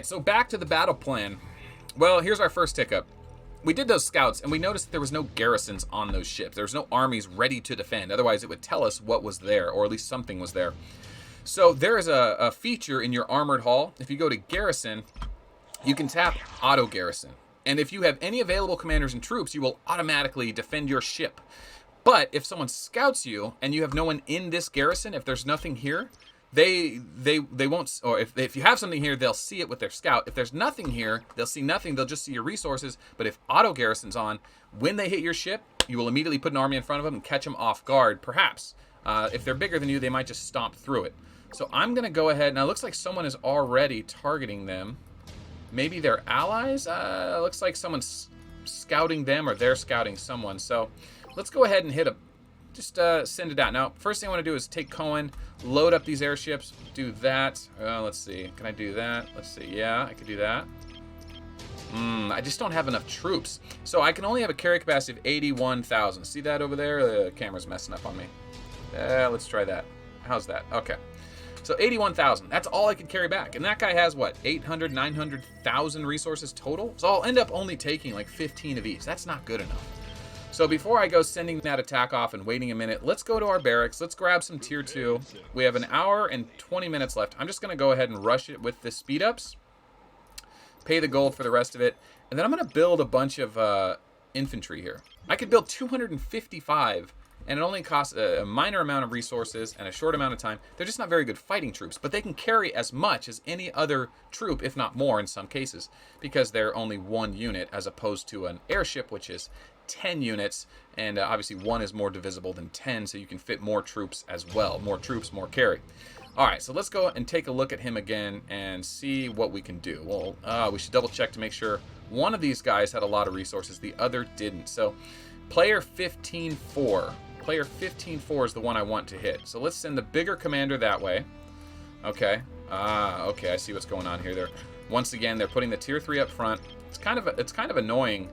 right, so back to the battle plan. Well, here's our first hiccup. We did those scouts, and we noticed that there was no garrisons on those ships. There was no armies ready to defend. Otherwise, it would tell us what was there, or at least something was there. So there is a feature in your armored hull. If you go to garrison, you can tap auto garrison. And if you have any available commanders and troops, you will automatically defend your ship. But if someone scouts you and you have no one in this garrison, if there's nothing here, they won't, or if you have something here, they'll see it with their scout. If there's nothing here, they'll see nothing. They'll just see your resources. But if auto garrison's on, when they hit your ship, you will immediately put an army in front of them and catch them off guard, perhaps. If they're bigger than you, they might just stomp through it. So I'm going to go ahead. Now, it looks like someone is already targeting them. Maybe they're allies? Looks like someone's scouting them, or they're scouting someone. So let's go ahead and hit them. Just send it out. Now, first thing I want to do is take Cohen, load up these airships, do that. Let's see. Can I do that? Let's see. Yeah, I could do that. I just don't have enough troops. So I can only have a carry capacity of 81,000. See that over there? The camera's messing up on me. Let's try that. How's that? Okay. So 81,000. That's all I can carry back. And that guy has, what, 800, 900,000 resources total? So I'll end up only taking like 15 of each. That's not good enough. So before I go sending that attack off and waiting a minute, let's go to our barracks. Let's grab some tier 2. We have an hour and 20 minutes left. I'm just going to go ahead and rush it with the speed ups. Pay the gold for the rest of it. And then I'm going to build a bunch of infantry here. I could build 255, and it only costs a minor amount of resources and a short amount of time. They're just not very good fighting troops, but they can carry as much as any other troop, if not more in some cases, because they're only one unit as opposed to an airship, which is 10 units, and obviously 1 is more divisible than 10, so you can fit more troops as well. More troops, more carry. All right, so let's go and take a look at him again and see what we can do. Well, we should double check to make sure one of these guys had a lot of resources, the other didn't. So player 15-4. Player 15-4 is the one I want to hit. So let's send the bigger commander that way. Okay. Okay, I see what's going on here. Once again, they're putting the tier 3 up front. It's kind of annoying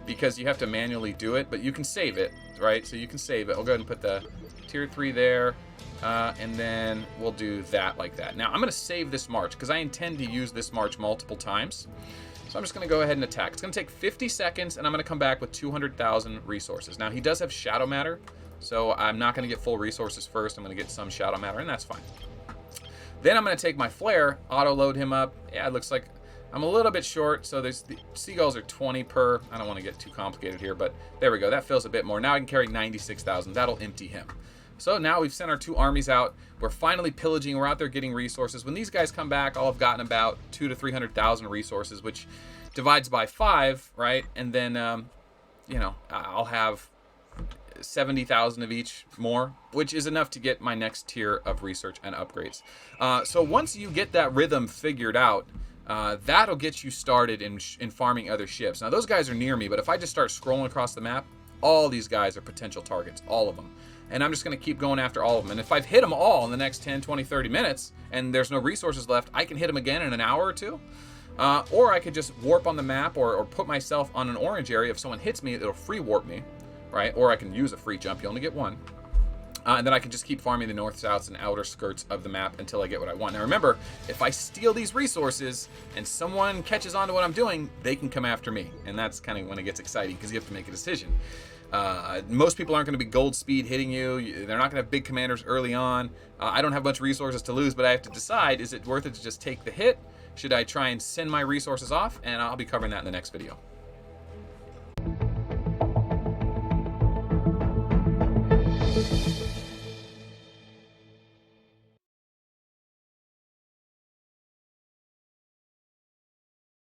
because you have to manually do it, but you can save it, right? So you can save it. I'll go ahead and put the tier 3 there, and then we'll do that like that. Now, I'm going to save this march because I intend to use this march multiple times. So I'm just going to go ahead and attack. It's going to take 50 seconds, and I'm going to come back with 200,000 resources. Now, he does have shadow matter, so I'm not going to get full resources first. I'm going to get some shadow matter, and that's fine. Then I'm going to take my flare, auto-load him up. Yeah, it looks like I'm a little bit short, so the seagulls are 20 per. I don't want to get too complicated here, but there we go. That fills a bit more. Now I can carry 96,000. That'll empty him. So now we've sent our 2 armies out. We're finally pillaging. We're out there getting resources. When these guys come back, I'll have gotten about 200,000 to 300,000 resources, which divides by 5, right? And then, you know, I'll have 70,000 of each more, which is enough to get my next tier of research and upgrades. So once you get that rhythm figured out, that'll get you started in farming other ships. Now, those guys are near me, but if I just start scrolling across the map, all these guys are potential targets, all of them. And I'm just going to keep going after all of them. And if I've hit them all in the next 10, 20, 30 minutes, and there's no resources left, I can hit them again in an hour or two. Or I could just warp on the map or put myself on an orange area. If someone hits me, it'll free warp me, right? Or I can use a free jump. You only get one. And then I can just keep farming the north, souths, and outer skirts of the map until I get what I want. Now remember, if I steal these resources and someone catches on to what I'm doing, they can come after me. And that's kind of when it gets exciting because you have to make a decision. Most people aren't going to be gold speed hitting you. They're not going to have big commanders early on. I don't have much resources to lose, but I have to decide, is it worth it to just take the hit? Should I try and send my resources off? And I'll be covering that in the next video.